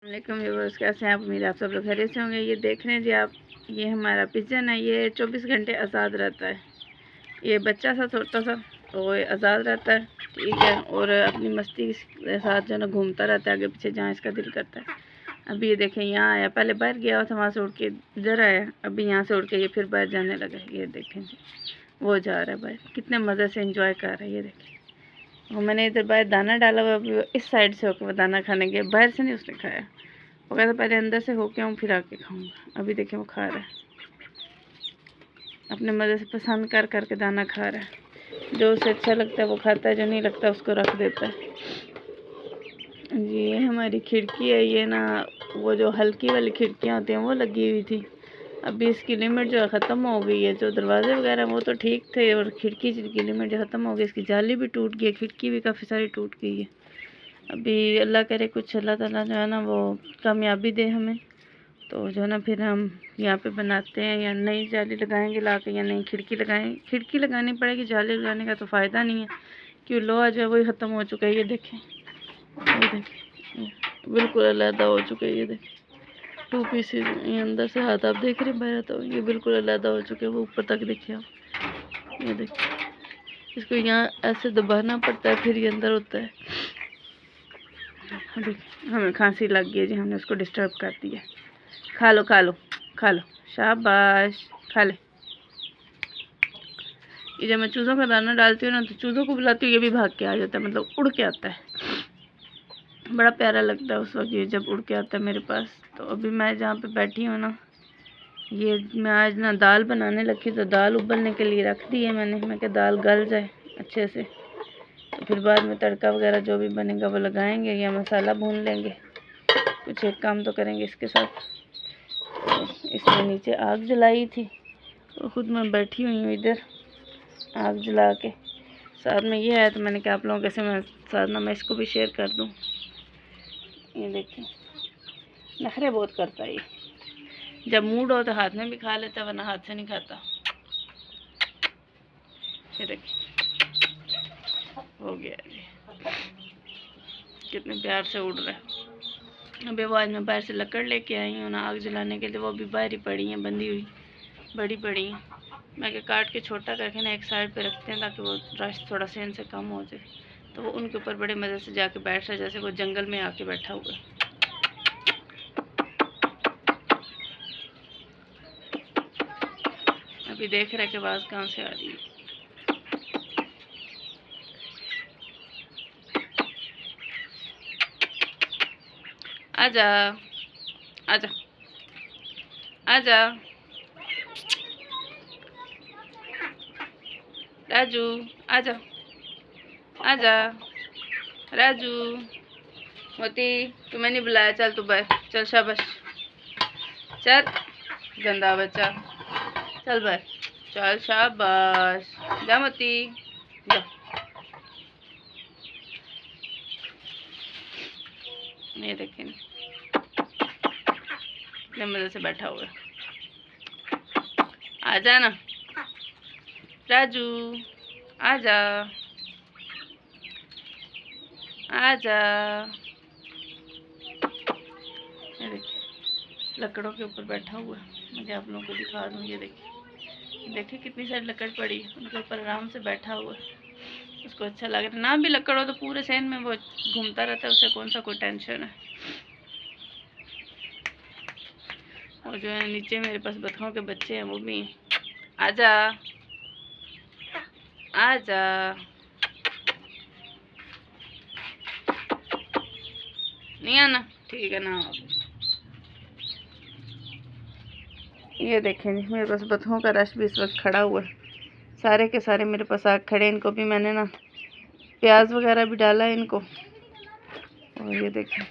वालेकुम व्यूअर्स, कैसे हैं आप? उम्मीद आप सब लोग खैरियत से होंगे। ये देख रहे हैं जी आप, ये हमारा पिजन है। ये 24 घंटे आज़ाद रहता है। ये बच्चा सा छोटा सा तो आज़ाद रहता है, ठीक है। और अपनी मस्ती के साथ जो है ना घूमता रहता है आगे पीछे जहाँ इसका दिल करता है। अभी ये देखें यहाँ आया, पहले बाहर गया हुआ था, वहाँ से उड़ के इधर आया, अभी यहाँ से उड़ के ये फिर बाहर जाने लगा। ये देखें जी, वो जा रहा है बाहर, कितने मज़े से इंजॉय कर रहा है। ये देखें, और मैंने इधर बाहर दाना डाला हुआ, अभी इस साइड से होकर वो दाना खाने गया, बाहर से नहीं उसने खाया। वो कहता पहले अंदर से होके आऊँ फिर आके खाऊंगा। अभी देखें वो खा रहा है, अपने मज़े से पसंद कर करके दाना खा रहा है। जो उसे अच्छा लगता है वो खाता है, जो नहीं लगता उसको रख देता है। ये हमारी खिड़की है, ये ना वो जो हल्की वाली खिड़कियाँ होती हैं वो लगी हुई थी। अभी इसकी लिमिट जो है ख़त्म हो गई है। जो दरवाजे वगैरह वो तो ठीक थे, और खिड़की की लिमिट जो ख़त्म हो गई, इसकी जाली भी टूट गई है, खिड़की भी काफ़ी सारी टूट गई है। अभी अल्लाह करे कुछ अल्लाह ताला जो है ना वो कामयाबी दे हमें, तो जो है ना फिर हम यहाँ पे बनाते हैं, या नई जाली लगाएंगे ला के, या नई खिड़की लगाएंगे। खिड़की लगानी पड़ेगी, जाली लगाने का तो फ़ायदा नहीं है, क्योंकि लोहा जो है वही ख़त्म हो चुका है। ये देखें, ये देखें, बिल्कुल अलहदा हो चुका है। ये देखें, 2 पीसेज ये अंदर से हाथ आप देख रहे हैं बाहर, तो ये बिल्कुल अलहदा हो चुके हैं। वो ऊपर तक देखिए आप, ये देखिए, इसको यहाँ ऐसे दबाना पड़ता है फिर ये अंदर होता है। देखिए हमें खांसी लग गई है जी, हमने उसको डिस्टर्ब कर दिया। खा लो खा लो खा लो, शाबाश, खा ले। ये जब मैं चूज़ों का दाना डालती हूँ ना, तो चूज़ों को बुलाती हूँ, ये भी भाग के आ जाता है, मतलब उड़ के आता है। बड़ा प्यारा लगता है उस वक्त ये जब उड़ के आता है मेरे पास। तो अभी मैं जहाँ पे बैठी हूँ ना, ये मैं आज ना दाल बनाने लगी, तो दाल उबलने के लिए रख दी है मैंने। मैं क्या दाल गल जाए अच्छे से, तो फिर बाद में तड़का वगैरह जो भी बनेगा वो लगाएंगे, या मसाला भून लेंगे। कुछ एक काम तो करेंगे इसके साथ। तो इसमें नीचे आग जलाई थी, और ख़ुद मैं बैठी हुई हूँ इधर आग जला के। साथ में ये है, तो मैंने कहा आप लोगों के मैं साथ ना मैं इसको भी शेयर कर दूँ। ये देखिए, नखरे बहुत करता है ये, जब मूड हो तो हाथ में भी खा लेता, वरना हाथ से नहीं खाता। ये देखिए, हो गया जी, कितने प्यार से उड़ रहा है। अभी वो आज मैं बाहर से लकड़ लेके आई हूँ ना आग जलाने के लिए, वो भी बाहर ही पड़ी हैं, बंधी हुई बड़ी पड़ी हैं। मैं क्या काट के छोटा करके ना एक साइड पे रखते हैं, ताकि वो रश थोड़ा सा इनसे कम हो जाए। तो वो उनके ऊपर बड़े मज़े से जाके बैठ रहा है, जैसे वो जंगल में आके बैठा हुआ है। अभी देख रहे कि आवाज़ कहाँ से आ रही है। आजा आजा आजा राजू, आजा आजा राजू। मोती, तुम्हें नहीं बुलाया, चल तू बाहर चल, शाबाश, चल गंदा बच्चा, चल बाहर चल, शाबाश, जा मोती जा। ये देखें कितने मज़े से बैठा हुआ है। आजा ना राजू, आजा आजा। ये देखिए, लकड़ों के ऊपर बैठा हुआ है। मैं आप लोगों को दिखा दूँ। ये देखिए, देखिए कितनी सारी लकड़ पड़ी है, उनके ऊपर आराम से बैठा हुआ है। उसको अच्छा लग रहा है, ना भी लकड़ हो तो पूरे सहन में वो घूमता रहता है, उसे कौन सा कोई टेंशन है। और जो है नीचे मेरे पास बतखों के बच्चे हैं, वो भी हैं। आजा आजा, नहीं आना, ठीक है ना। ये देखें जी, मेरे पास बतखों का रश भी इस वक्त खड़ा हुआ है, सारे के सारे मेरे पास आग खड़े। इनको भी मैंने ना प्याज वगैरह भी डाला है इनको। और ये देखें